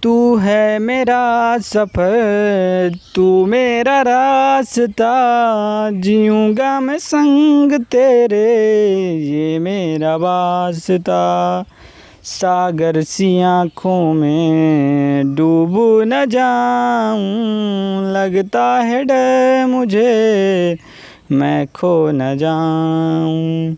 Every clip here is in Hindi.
तू है मेरा सफ़र, तू मेरा रास्ता, जीऊँगा मैं संग तेरे, ये मेरा वास्ता। सागर सी आँखों में डूबू न जाऊं, लगता है डर मुझे मैं खो न जाऊं।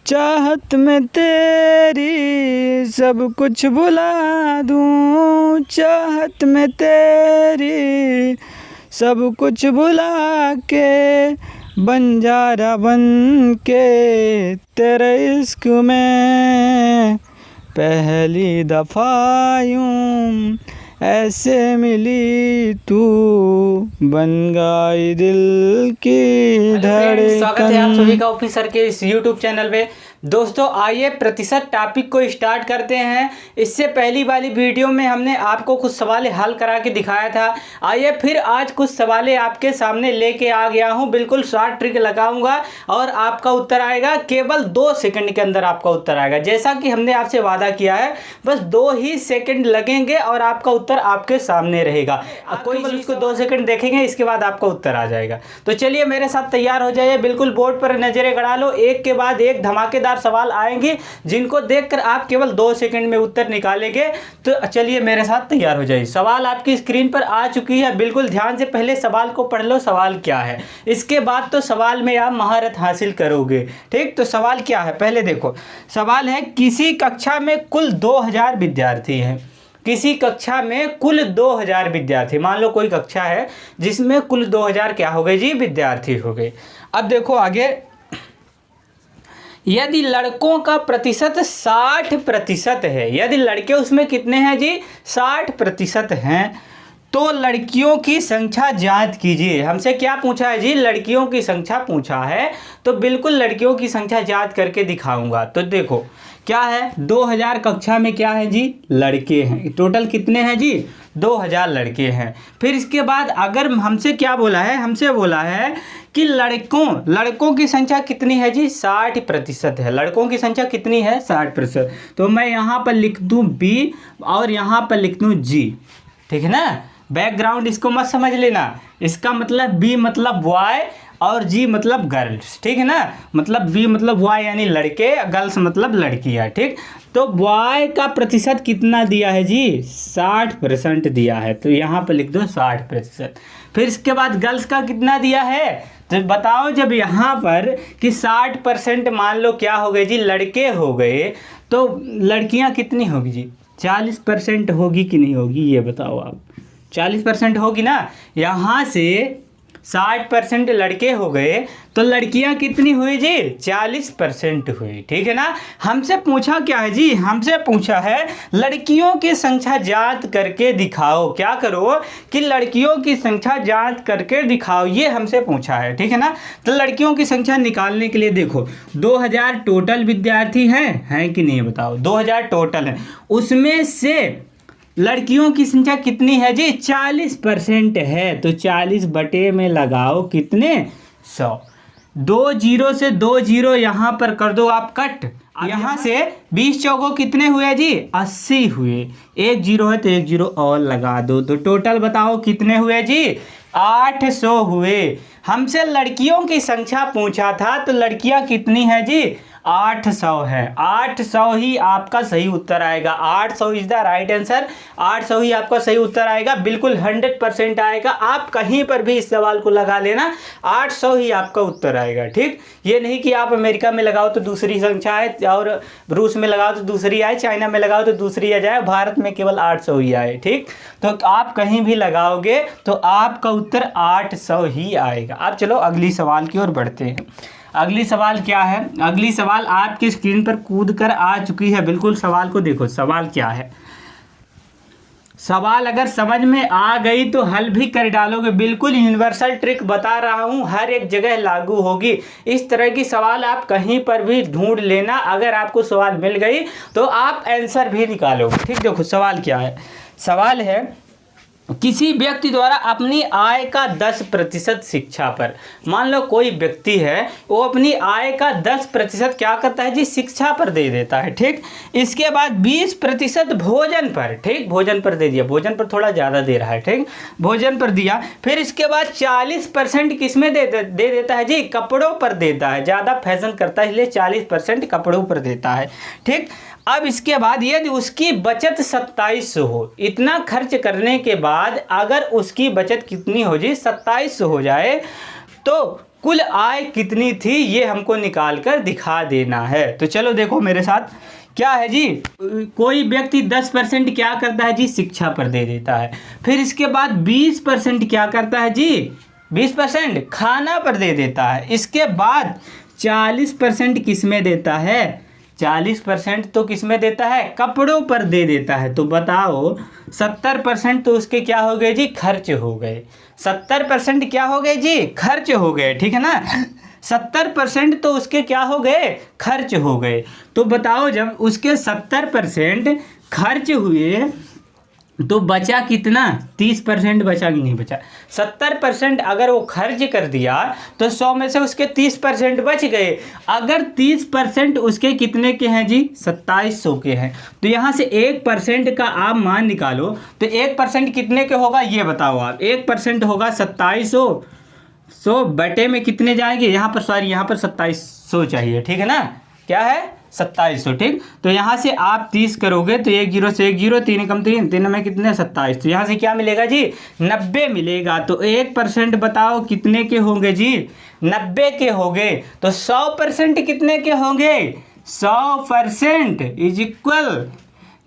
चाहत में तेरी सब कुछ भुला दूं, चाहत में तेरी सब कुछ भुला के, बंजारा बन के तेरे इश्क में पहली दफ़ा यूं ऐसे मिली तू, बन गई दिल की धड़कन। स्वागत है आप सभी का ऑफिसर के इस यूट्यूब चैनल पे। दोस्तों आइए प्रतिशत टॉपिक को स्टार्ट करते हैं। इससे पहली वाली वीडियो में हमने आपको कुछ सवाल हल करा के दिखाया था। आइए फिर आज कुछ सवाल आपके सामने लेके आ गया हूं। बिल्कुल शॉर्ट ट्रिक लगाऊंगा और आपका उत्तर आएगा केवल 2 सेकंड के अंदर। आपका उत्तर आएगा जैसा कि हमने आपसे वादा किया है, बस 2 ही सेकंड लगेंगे और आपका उत्तर आपके सामने रहेगा। कोई चीज को 2 सेकंड देखेंगे, इसके बाद आपका उत्तर आ जाएगा। तो चलिए मेरे साथ तैयार हो जाइए। बिल्कुल बोर्ड पर नजरें गड़ा लो, एक के बाद एक धमाकेदार सवाल आएंगे जिनको देखकर आप केवल 2 सेकंड में उत्तर निकालेंगे। तो चलिए मेरे साथ तैयार हो जाइए। सवाल आपकी स्क्रीन पर आ चुकी है, बिल्कुल ध्यान से पहले सवाल को पढ़ लो सवाल क्या है, इसके बाद तो सवाल में आप महारत हासिल करोगे। ठीक, तो सवाल क्या है पहले देखो। सवाल है किसी कक्षा में कुल 2000 विद्यार्थी हैं। किसी कक्षा में कुल 2000 विद्यार्थी, मान लो कोई कक्षा है जिसमें कुल 2000 क्या हो गए जी, विद्यार्थी हो गए। अब देखो आगे, यदि लड़कों का प्रतिशत 60% है, यदि लड़के उसमें कितने हैं जी, 60% हैं, तो लड़कियों की संख्या ज्ञात कीजिए। हमसे क्या पूछा है जी, लड़कियों की संख्या पूछा है, तो बिल्कुल लड़कियों की संख्या ज्ञात करके दिखाऊंगा। तो देखो क्या है, 2000 कक्षा में क्या है जी, लड़के हैं। टोटल कितने हैं जी, 2000 लड़के हैं। फिर इसके बाद अगर हमसे क्या बोला है, हमसे बोला है कि लड़कों की संख्या कितनी है जी, 60% है। लड़कों की संख्या कितनी है, 60%। तो मैं यहाँ पर लिख दूँ B और यहाँ पर लिख दूँ G, ठीक है ना। बैकग्राउंड इसको मत समझ लेना, इसका मतलब B मतलब बॉय और G मतलब गर्ल्स, ठीक है ना। मतलब B मतलब बॉय यानी लड़के, गर्ल्स मतलब लड़कियाँ, ठीक। तो बॉय का प्रतिशत कितना दिया है जी, 60% दिया है, तो यहाँ पर लिख दो 60%। फिर इसके बाद गर्ल्स का कितना दिया है, तो बताओ जब यहाँ पर कि 60% मान लो क्या हो गए जी, लड़के हो गए, तो लड़कियाँ कितनी होगी जी, 40% होगी कि नहीं होगी, ये बताओ आप। 40% होगी ना। यहाँ से 60% लड़के हो गए तो लड़कियां कितनी हुई जी, 40% हुई, ठीक है ना। हमसे पूछा क्या है जी, हमसे पूछा है लड़कियों की संख्या ज्ञात करके दिखाओ। क्या करो कि लड़कियों की संख्या ज्ञात करके दिखाओ, ये हमसे पूछा है, ठीक है ना। तो लड़कियों की संख्या निकालने के लिए देखो 2000 टोटल विद्यार्थी हैं कि नहीं बताओ, 2000 टोटल हैं, उसमें से लड़कियों की संख्या कितनी है जी, 40% है। तो 40 बटे में लगाओ कितने, 100। 2 जीरो से 2 जीरो यहाँ पर कर दो आप कट। यहाँ से 20 चौको कितने हुए जी, 80 हुए। 1 जीरो है तो 1 जीरो और लगा दो, तो टोटल बताओ कितने हुए जी, 800 हुए। हमसे लड़कियों की संख्या पूछा था, तो लड़कियां कितनी है जी, 800 है। 800 ही आपका सही उत्तर आएगा। 800 इज द राइट आंसर। 800 ही आपका सही उत्तर आएगा, बिल्कुल 100% आएगा। आप कहीं पर भी इस सवाल को लगा लेना, 800 ही आपका उत्तर आएगा, ठीक। ये नहीं कि आप अमेरिका में लगाओ तो दूसरी संख्या आए, और रूस में लगाओ तो दूसरी आए, चाइना में लगाओ तो दूसरी आ जाए, भारत में केवल 800 ही आए, ठीक। तो आप कहीं भी लगाओगे तो आपका उत्तर 800 ही आएगा। अब चलो अगली सवाल की ओर बढ़ते हैं। अगली सवाल क्या है, अगली सवाल आपकी स्क्रीन पर कूद कर आ चुकी है। बिल्कुल सवाल को देखो, सवाल क्या है। सवाल अगर समझ में आ गई तो हल भी कर डालोगे। बिल्कुल यूनिवर्सल ट्रिक बता रहा हूँ, हर एक जगह लागू होगी। इस तरह की सवाल आप कहीं पर भी ढूंढ लेना, अगर आपको सवाल मिल गई तो आप आंसर भी निकालोगे, ठीक। देखो सवाल क्या है, सवाल है किसी व्यक्ति द्वारा अपनी आय का 10% शिक्षा पर, मान लो कोई व्यक्ति है वो अपनी आय का 10% क्या करता है जी, शिक्षा पर दे देता है, ठीक। इसके बाद 20% भोजन पर, ठीक, भोजन पर दे दिया, भोजन पर थोड़ा ज़्यादा दे रहा है, ठीक, भोजन पर दिया। फिर इसके बाद 40% किस में दे देता है जी, कपड़ों पर देता है, ज़्यादा फैशन करता है इसलिए 40% कपड़ों पर देता है, ठीक। अब इसके बाद यदि उसकी बचत 2700 हो, इतना खर्च करने के बाद अगर उसकी बचत कितनी हो जी, 2700 हो जाए, तो कुल आय कितनी थी ये हमको निकाल कर दिखा देना है। तो चलो देखो मेरे साथ, क्या है जी, कोई व्यक्ति 10% क्या करता है जी, शिक्षा पर दे देता है। फिर इसके बाद 20% क्या करता है जी, 20% खाना पर दे देता है। इसके बाद 40% किस में देता है, 40% तो किस में देता है, कपड़ों पर दे देता है। तो बताओ 70% तो उसके क्या हो गए जी, खर्च हो गए। 70% क्या हो गए जी, खर्च हो गए, ठीक है ना। 70% तो उसके क्या हो गए, खर्च हो गए। तो बताओ जब उसके 70% खर्च हुए तो बचा कितना, 30% बचा कि नहीं बचा। 70% अगर वो खर्च कर दिया तो 100 में से उसके 30% बच गए। अगर 30% उसके कितने के हैं जी, 2700 के हैं, तो यहाँ से 1% का आप मान निकालो। तो 1% कितने के होगा ये बताओ आप, 1% होगा 2700, 100 बटे में कितने जाएंगे, यहाँ पर सॉरी यहाँ पर 2700 चाहिए, ठीक है ना, क्या है 2700, ठीक। तो यहाँ से आप 30 करोगे तो 1 0 से 1 0, 3 कम 3, 3 में कितने 27, तो यहाँ से क्या मिलेगा जी, 90 मिलेगा। तो 1% बताओ कितने के होंगे जी, 90 के होंगे। तो 100% कितने के होंगे, 100% इज इक्वल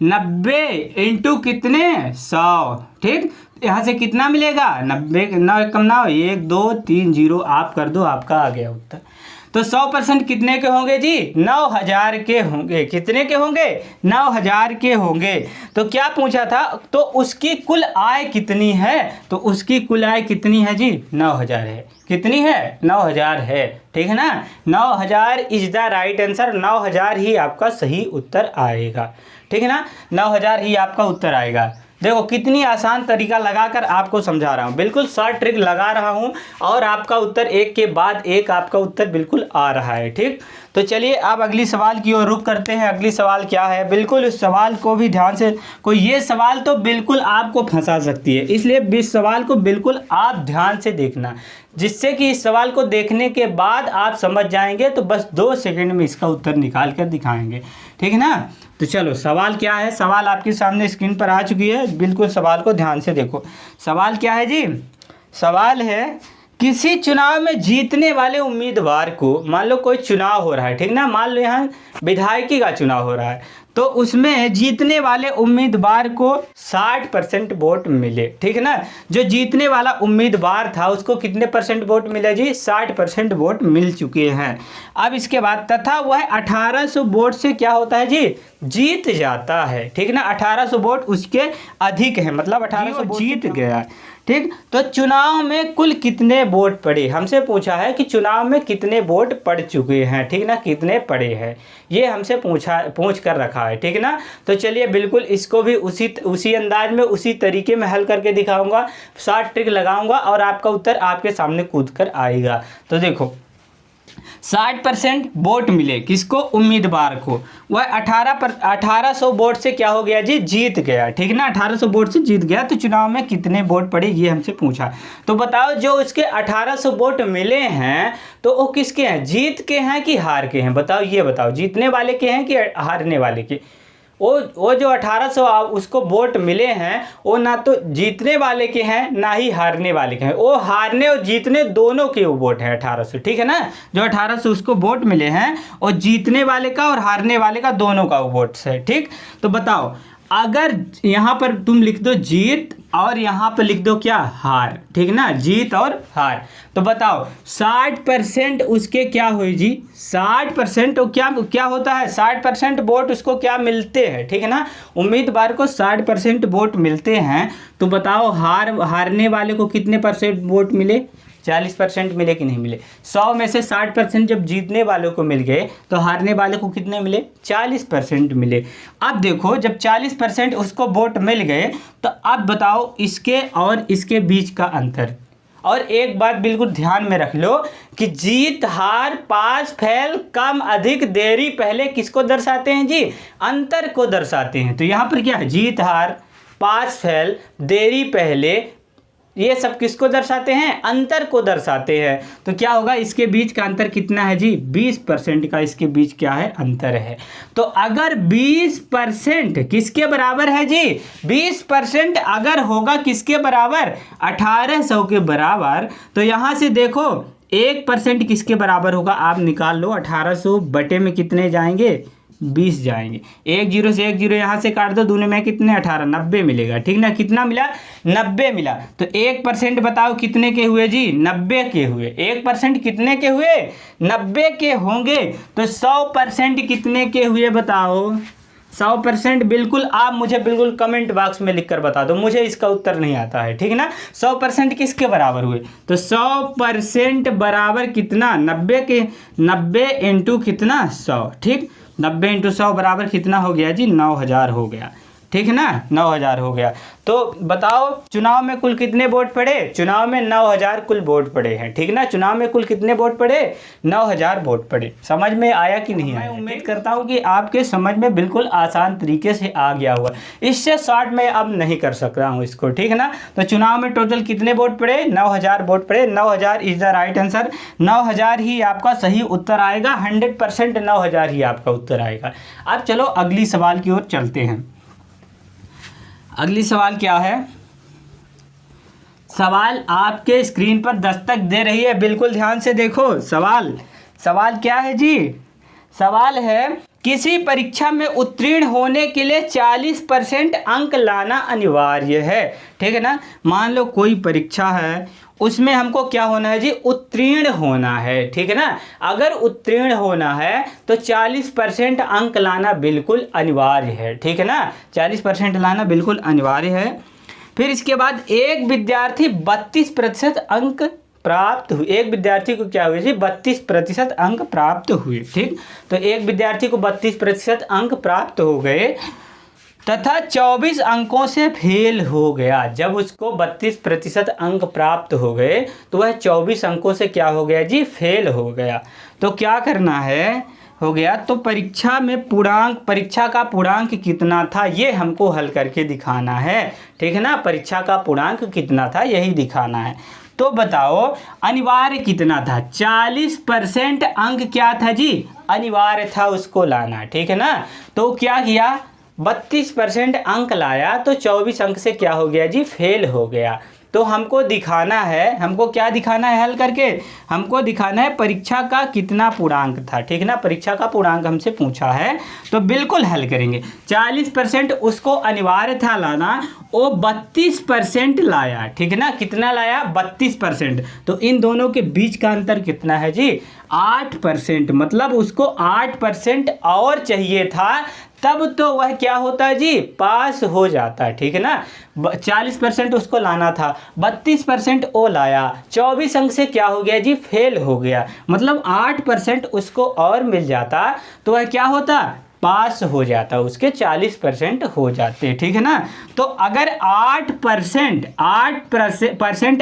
90 इंटू कितने 100, ठीक। यहाँ से कितना मिलेगा 90, 9 कम 9, 1 2 3 0, आप कर दो, आपका आ गया उत्तर। तो 100% कितने के होंगे जी, 9000 के होंगे। कितने के होंगे, 9000 के होंगे। तो क्या पूछा था, तो उसकी कुल आय कितनी है, तो उसकी कुल आय कितनी है जी, 9000 है। कितनी है, 9000 है, ठीक है ना। 9000 इज द राइट आंसर, 9000 ही आपका सही उत्तर आएगा, ठीक है ना, 9000 ही आपका उत्तर आएगा। देखो कितनी आसान तरीका लगाकर आपको समझा रहा हूँ, बिल्कुल शॉर्ट ट्रिक लगा रहा हूँ और आपका उत्तर एक के बाद एक आपका उत्तर बिल्कुल आ रहा है, ठीक। तो चलिए अब अगली सवाल की ओर रुख करते हैं। अगली सवाल क्या है, बिल्कुल उस सवाल को भी ध्यान से, कोई ये सवाल तो बिल्कुल आपको फंसा सकती है, इसलिए इस सवाल को बिल्कुल आप ध्यान से देखना, जिससे कि इस सवाल को देखने के बाद आप समझ जाएंगे। तो बस 2 सेकंड में इसका उत्तर निकाल कर दिखाएंगे, ठीक है ना। तो चलो सवाल क्या है, सवाल आपके सामने स्क्रीन पर आ चुकी है, बिल्कुल सवाल को ध्यान से देखो। सवाल क्या है जी, सवाल है किसी चुनाव में जीतने वाले उम्मीदवार को, मान लो कोई चुनाव हो रहा है, ठीक ना, मान लो यहाँ विधायकी का चुनाव हो रहा है, तो उसमें जीतने वाले उम्मीदवार को 60% वोट मिले, ठीक है ना। जो जीतने वाला उम्मीदवार था उसको कितने % वोट मिले जी, 60% वोट मिल चुके हैं। अब इसके बाद तथा वह 1800 वोट से क्या होता है जी, जीत जाता है, ठीक ना। 1800 वोट उसके अधिक है, मतलब 1800 जीत गया, ठीक। तो चुनाव में कुल कितने वोट पड़े, हमसे पूछा है कि चुनाव में कितने वोट पड़ चुके हैं, ठीक ना, कितने पड़े हैं, ये हमसे पूछ कर रखा है, ठीक ना। तो चलिए बिल्कुल इसको भी उसी अंदाज में उसी तरीके में हल करके दिखाऊंगा, शॉर्ट ट्रिक लगाऊंगा और आपका उत्तर आपके सामने कूद कर आएगा। तो देखो 60% वोट मिले किसको, उम्मीदवार को, वह 1800 वोट से क्या हो गया जी, जीत गया, ठीक ना। 1800 वोट से जीत गया, तो चुनाव में कितने वोट पड़े ये हमसे पूछा। तो बताओ जो उसके 1800 वोट मिले हैं तो वो किसके हैं, जीत के हैं कि हार के हैं, बताओ ये बताओ, जीतने वाले के हैं कि हारने वाले के। वो जो 1800 उसको वोट मिले हैं वो ना तो जीतने वाले के हैं ना ही हारने वाले के हैं, वो हारने और जीतने दोनों के वो वोट हैं 1800, ठीक है ना। जो 1800 उसको वोट मिले हैं और जीतने वाले का और हारने वाले का दोनों का वो वोट है, ठीक। तो बताओ अगर यहाँ पर तुम लिख दो जीत और यहाँ पर लिख दो क्या, हार, ठीक ना, जीत और हार। तो बताओ 60% उसके क्या हुई जी, 60% क्या होता है, 60% वोट उसको क्या मिलते हैं, ठीक है ना। उम्मीदवार को 60% वोट मिलते हैं। तो बताओ हारने वाले को कितने % वोट मिले, 40% मिले कि नहीं मिले। 100 में से 60% जब जीतने वालों को मिल गए तो हारने वाले को कितने मिले? 40% मिले। अब देखो जब 40% उसको वोट मिल गए तो अब बताओ इसके और इसके बीच का अंतर। और एक बात बिल्कुल ध्यान में रख लो कि जीत हार, पास फेल, कम अधिक, देरी, पहले किसको दर्शाते हैं जी? अंतर को दर्शाते हैं। तो यहाँ पर क्या है? जीत हार, पास फेल, देरी पहले, ये सब किसको दर्शाते हैं? अंतर को दर्शाते हैं। तो क्या होगा? इसके बीच का अंतर कितना है जी? 20% का इसके बीच क्या है? अंतर है। तो अगर 20% किसके बराबर है जी? 20% अगर होगा किसके बराबर? 1800 के बराबर। तो यहाँ से देखो 1% किसके बराबर होगा? आप निकाल लो। 1800 बटे में कितने जाएंगे? 20 जाएंगे। 1 0 से 1 0 यहाँ से काट दो, दूने में कितने? 18, 90 मिलेगा। ठीक ना? कितना मिला? 90 मिला। तो 1% बताओ कितने के हुए जी? 90 के हुए। 1% कितने के हुए? 90 के होंगे। तो 100% कितने के हुए बताओ? 100% बिल्कुल आप मुझे बिल्कुल कमेंट बॉक्स में लिखकर बता दो, मुझे इसका उत्तर नहीं आता है। ठीक है ना? 100% किसके बराबर हुए? तो 100% बराबर कितना? 90 के। 90 इंटू कितना? 100। ठीक, 90 इंटू 100 बराबर कितना हो गया जी? 9000 हो गया। ठीक है ना? 9000 हो गया। तो बताओ चुनाव में कुल कितने वोट पड़े? चुनाव में 9000 कुल वोट पड़े हैं। ठीक ना? चुनाव में कुल कितने वोट पड़े? 9000 वोट पड़े। समझ में आया कि नहीं आया? मैं उम्मीद करता हूँ कि आपके समझ में बिल्कुल आसान तरीके से आ गया हुआ। इससे शॉर्ट में अब नहीं कर सकता हूँ इसको। ठीक है ना? तो चुनाव में टोटल कितने वोट पड़े? 9000 वोट पड़े। 9000 इज द राइट आंसर। 9000 ही आपका सही उत्तर आएगा। 100% 9000 ही आपका उत्तर आएगा। अब चलो अगली सवाल की ओर चलते हैं। अगली सवाल क्या है? सवाल आपके स्क्रीन पर दस्तक दे रही है, बिल्कुल ध्यान से देखो। सवाल क्या है जी? सवाल है किसी परीक्षा में उत्तीर्ण होने के लिए 40% अंक लाना अनिवार्य है। ठीक है ना? मान लो कोई परीक्षा है, उसमें हमको क्या होना है जी? उत्तीर्ण होना है। ठीक है ना? अगर उत्तीर्ण होना है तो 40% अंक लाना बिल्कुल अनिवार्य है। ठीक है ना? 40% लाना बिल्कुल अनिवार्य है। फिर इसके बाद एक विद्यार्थी 32% अंक प्राप्त हुए। एक विद्यार्थी को क्या हुए जी? 32% अंक प्राप्त हुए। ठीक, तो एक विद्यार्थी को 32% अंक प्राप्त हो गए तथा 24 अंकों से फेल हो गया। जब उसको 32% अंक प्राप्त हो गए तो वह 24 अंकों से क्या हो गया जी? फेल हो गया। तो क्या करना है? हो गया तो परीक्षा में परीक्षा का पूर्णांक कितना था ये हमको हल करके दिखाना है। ठीक है ना? परीक्षा का पूर्णांक कितना था यही दिखाना है। तो बताओ अनिवार्य कितना था? 40% अंक क्या था जी? अनिवार्य था उसको लाना। ठीक है ना? तो क्या किया? 32% अंक लाया तो 24 अंक से क्या हो गया जी? फेल हो गया। तो हमको दिखाना है, हमको क्या दिखाना है हल करके? हमको दिखाना है परीक्षा का कितना पूर्णांक था। ठीक है ना? परीक्षा का पूर्णांक हमसे पूछा है तो बिल्कुल हल करेंगे। 40% उसको अनिवार्य था लाना, वो 32% लाया। ठीक है ना? कितना लाया? 32%। तो इन दोनों के बीच का अंतर कितना है जी? 8%। मतलब उसको 8% और चाहिए था, तब तो वह क्या होता जी? पास हो जाता। ठीक है ना? 40% उसको लाना था, 32% वो लाया, 24 अंक से क्या हो गया जी? फेल हो गया। मतलब 8% उसको और मिल जाता तो वह क्या होता? पास हो जाता। उसके 40% हो जाते। ठीक है ना? तो अगर 8%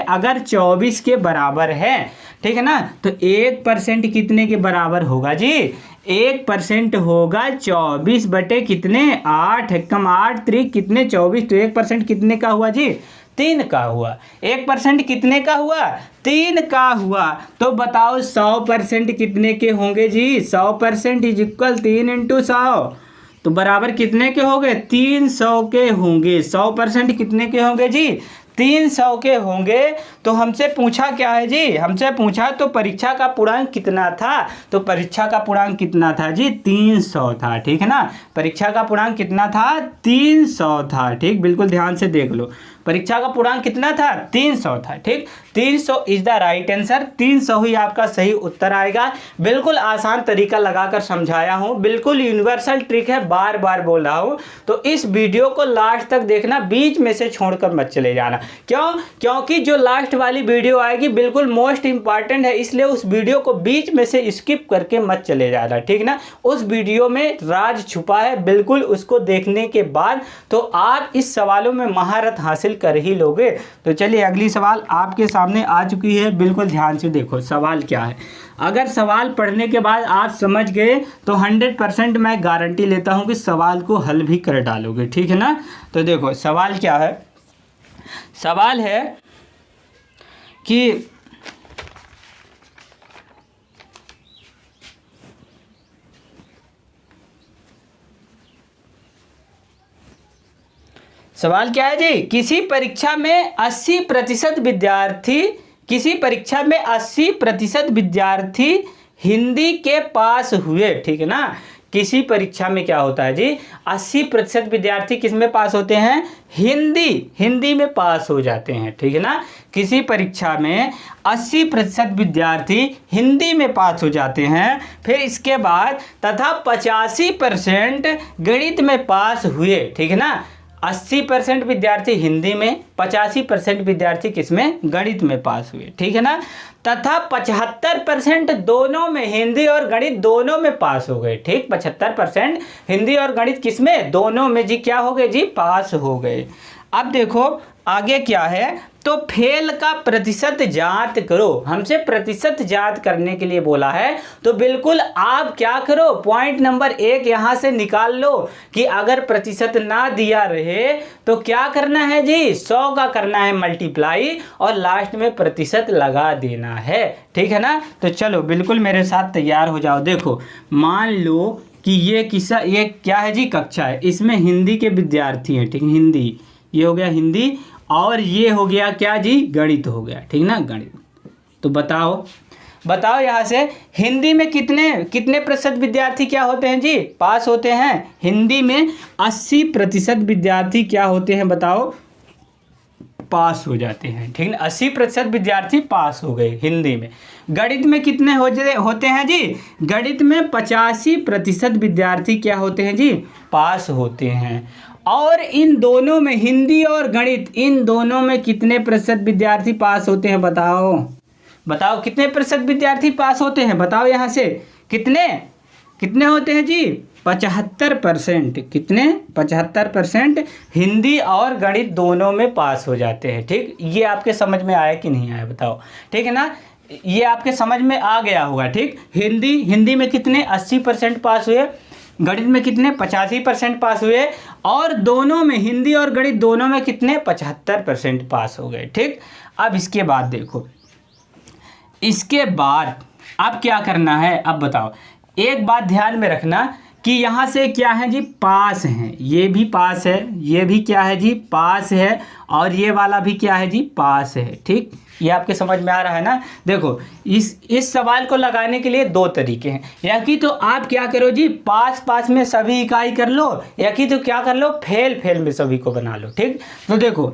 अगर 24 के बराबर है, ठीक है ना, तो 1% कितने के बराबर होगा जी? 1% होगा 24 बटे कितने? 8। कम 8 3 कितने? 24। तो 1% कितने का हुआ जी? 3 का हुआ। 1% कितने का हुआ? 3 का हुआ। तो बताओ 100% कितने के होंगे जी? 100% इज इक्वल 3 इंटू 100 तो बराबर कितने के होंगे? 300 के होंगे। 100% कितने के होंगे जी? 300 के होंगे। तो हमसे पूछा क्या है जी? हमसे पूछा तो परीक्षा का पूर्णांक कितना था? तो परीक्षा का पूर्णांक कितना था जी? 300 था। ठीक है ना? परीक्षा का पूर्णांक कितना था? 300 था। ठीक, बिल्कुल ध्यान से देख लो। परीक्षा का पूर्णांक कितना था? 300 था। ठीक, 300 इज द राइट आंसर। 300 ही आपका सही उत्तर आएगा। बिल्कुल आसान तरीका लगाकर समझाया हूँ, बिल्कुल यूनिवर्सल ट्रिक है, बार बार बोल रहा हूँ। तो इस वीडियो को लास्ट तक देखना, बीच में से छोड़कर मत चले जाना। क्यों? क्योंकि जो लास्ट वाली वीडियो आएगी बिल्कुल मोस्ट इंपॉर्टेंट है, इसलिए उस वीडियो को बीच में से स्किप करके मत चले जाना, ठीक ना। उस वीडियो में राज छुपा है, बिल्कुल उसको देखने के बाद तो आप इस सवालों में महारत हासिल कर ही लोगे। तो चलिए अगली सवाल आपके सामने आ चुकी है, बिल्कुल ध्यान से देखो सवाल क्या है। अगर सवाल पढ़ने के बाद आप समझ गए तो 100% मैं गारंटी लेता हूं कि सवाल को हल भी कर डालोगे, ठीक है ना। तो देखो सवाल क्या है। सवाल है कि सवाल क्या है जी, किसी परीक्षा में 80% विद्यार्थी हिंदी के पास हुए, ठीक है ना। किसी परीक्षा में क्या होता है जी, 80% विद्यार्थी किस में पास होते हैं, हिंदी में पास हो जाते हैं, ठीक है ना। किसी परीक्षा में 80% विद्यार्थी हिंदी में पास हो जाते हैं। फिर इसके बाद तथा 85% गणित में पास हुए, ठीक है ना। 80% विद्यार्थी हिंदी में, 85% विद्यार्थी किसमें, गणित में पास हुए, ठीक है ना। तथा 75% दोनों में, हिंदी और गणित दोनों में पास हो गए, ठीक। 75% हिंदी और गणित किसमें, दोनों में जी क्या हो गए जी, पास हो गए। अब देखो आगे क्या है, तो फेल का प्रतिशत ज्ञात करो। हमसे प्रतिशत ज्ञात करने के लिए बोला है, तो बिल्कुल आप क्या करो, पॉइंट नंबर 1 यहाँ से निकाल लो कि अगर प्रतिशत ना दिया रहे तो क्या करना है जी, 100 का करना है मल्टीप्लाई और लास्ट में प्रतिशत लगा देना है, ठीक है ना। तो चलो बिल्कुल मेरे साथ तैयार हो जाओ। देखो मान लो कि ये क्या है जी, कक्षा है, इसमें हिंदी के विद्यार्थी हैं, ठीक है। हिंदी, ये हो गया हिंदी, और ये हो गया क्या जी, गणित हो गया, ठीक ना, गणित। तो बताओ यहाँ से हिंदी में कितने प्रतिशत विद्यार्थी क्या होते हैं जी, पास होते हैं। हिंदी में 80% विद्यार्थी क्या होते हैं, बताओ, पास हो जाते हैं, ठीक ना। 80% विद्यार्थी पास हो गए हिंदी में। गणित में कितने होते हैं जी, गणित में 85% विद्यार्थी क्या होते हैं जी, पास होते हैं। और इन दोनों में, हिंदी और गणित, इन दोनों में कितने प्रतिशत विद्यार्थी पास होते हैं, बताओ कितने प्रतिशत विद्यार्थी पास होते हैं, बताओ यहाँ से कितने होते हैं जी, 75%। कितने, 75% हिंदी और गणित दोनों में पास हो जाते हैं, ठीक। ये आपके समझ में आया कि नहीं आया, बताओ, ठीक है ना। ये आपके समझ में आ गया होगा, ठीक। हिंदी में कितने, 80% पास हुए, गणित में कितने, 85% पास हुए, और दोनों में, हिंदी और गणित दोनों में कितने, 75% पास हो गए, ठीक। अब इसके बाद देखो, इसके बाद अब क्या करना है, अब बताओ। एक बात ध्यान में रखना कि यहाँ से क्या है जी, पास हैं, ये भी पास है, ये भी क्या है जी, पास है, और ये वाला भी क्या है जी, पास है, ठीक। ये आपके समझ में आ रहा है ना। देखो इस सवाल को लगाने के लिए 2 तरीके हैं, या कि तो आप क्या करो जी, पास में सभी इकाई कर लो, या कि तो क्या कर लो, फेल में सभी को बना लो, ठीक। तो देखो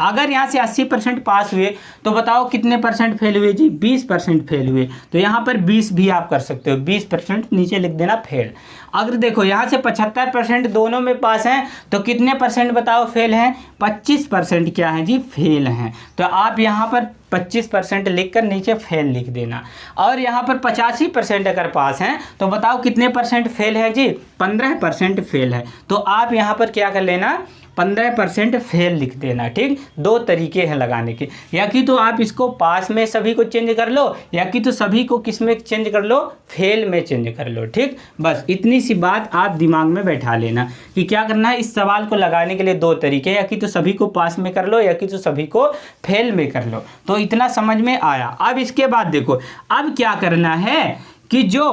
अगर यहाँ से 80% पास हुए तो बताओ कितने परसेंट फेल हुए जी, 20% फेल हुए। तो यहाँ पर 20 भी आप कर सकते हो, 20% नीचे लिख देना फेल। अगर देखो यहाँ से 75% दोनों में पास हैं तो कितने परसेंट बताओ फेल हैं, 25% क्या है जी, फेल हैं। तो आप यहाँ पर 25% लिखकर नीचे फेल लिख देना। और यहाँ पर 85% अगर पास हैं तो बताओ कितने परसेंट फेल है जी, 15% फेल है। तो आप यहाँ पर क्या कर लेना, 15% फेल लिख देना, ठीक। 2 तरीके हैं लगाने के, या कि तो आप इसको पास में सभी को चेंज कर लो, या कि तो सभी को किस में चेंज कर लो, फेल में चेंज कर लो, ठीक। बस इतनी सी बात आप दिमाग में बैठा लेना कि क्या करना है। इस सवाल को लगाने के लिए 2 तरीके, या कि तो सभी को पास में कर लो, या कि तो सभी को फेल में कर लो। तो इतना समझ में आया। अब इसके बाद देखो, अब क्या करना है कि जो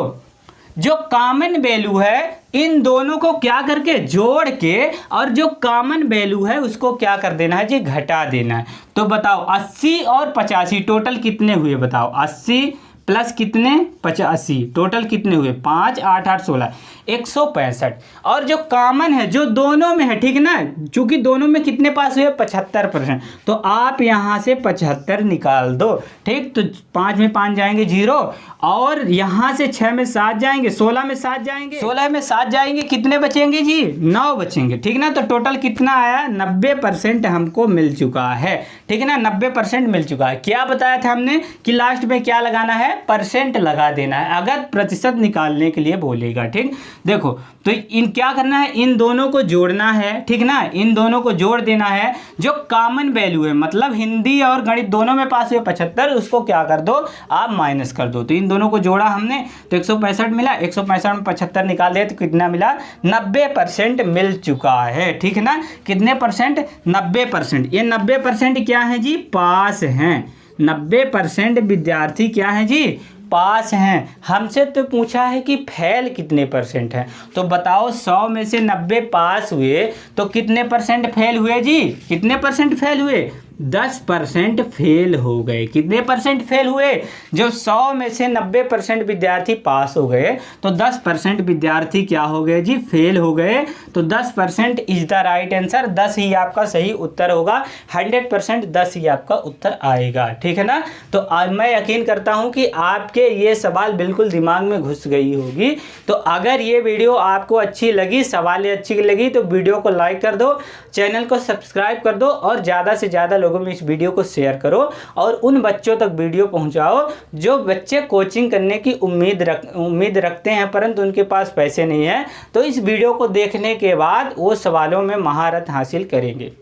कॉमन वैल्यू है इन दोनों को क्या करके जोड़ के, और जो कॉमन वैल्यू है उसको क्या कर देना है जी, घटा देना है। तो बताओ 80 और 85 टोटल कितने हुए, बताओ 80 प्लस कितने 85, टोटल कितने हुए 5 8 8 16 165। और जो कॉमन है जो दोनों में है, ठीक ना, चूंकि दोनों में कितने पास हुए 75%, तो आप यहाँ से 75 निकाल दो। ठीक, तो 5 में 5 जाएंगे 0, और यहाँ से 6 में 7 जाएंगे, 16 में 7 जाएंगे, 16 में 7 जाएंगे, कितने बचेंगे जी 9 बचेंगे। ठीक ना, तो टोटल कितना आया 90% हमको मिल चुका है। ठीक है ना, 90% मिल चुका है। क्या बताया था हमने कि लास्ट में क्या लगाना है, परसेंट लगा देना है अगर प्रतिशत निकालने के लिए बोलेगा। ठीक, देखो तो इन क्या करना है, इन दोनों को जोड़ना है। ठीक ना, इन दोनों को जोड़ देना है, जो कॉमन वैल्यू है, मतलब हिंदी और गणित दोनों में पास हुए 75, उसको क्या कर दो आप माइनस कर दो। तो इन दोनों को जोड़ा हमने तो 165 मिला, 165 में 75 निकाल दे तो कितना मिला 90% मिल चुका है। ठीक है ना, कितने परसेंट 90%। ये 90% क्या है जी, पास हैं। 90% विद्यार्थी क्या है जी, पास हैं। हमसे तो पूछा है कि फेल कितने परसेंट हैं, तो बताओ 100 में से 90 पास हुए तो कितने परसेंट फेल हुए जी, कितने परसेंट फेल हुए 10% फेल हो गए। कितने परसेंट फेल हुए, जो 100 में से 90% विद्यार्थी पास हो गए तो 10% विद्यार्थी क्या हो गए जी, फेल हो गए। तो 10% इज द राइट आंसर, 10 ही आपका सही उत्तर होगा। 100% 10 ही आपका उत्तर आएगा। ठीक है ना, तो आज मैं यकीन करता हूं कि आपके ये सवाल बिल्कुल दिमाग में घुस गई होगी। तो अगर ये वीडियो आपको अच्छी लगी, सवालें अच्छी लगी, तो वीडियो को लाइक कर दो, चैनल को सब्सक्राइब कर दो, और ज़्यादा से ज़्यादा लोगों में इस वीडियो को शेयर करो, और उन बच्चों तक वीडियो पहुंचाओ जो बच्चे कोचिंग करने की उम्मीद रखते हैं परंतु उनके पास पैसे नहीं है। तो इस वीडियो को देखने के बाद वो सवालों में महारत हासिल करेंगे।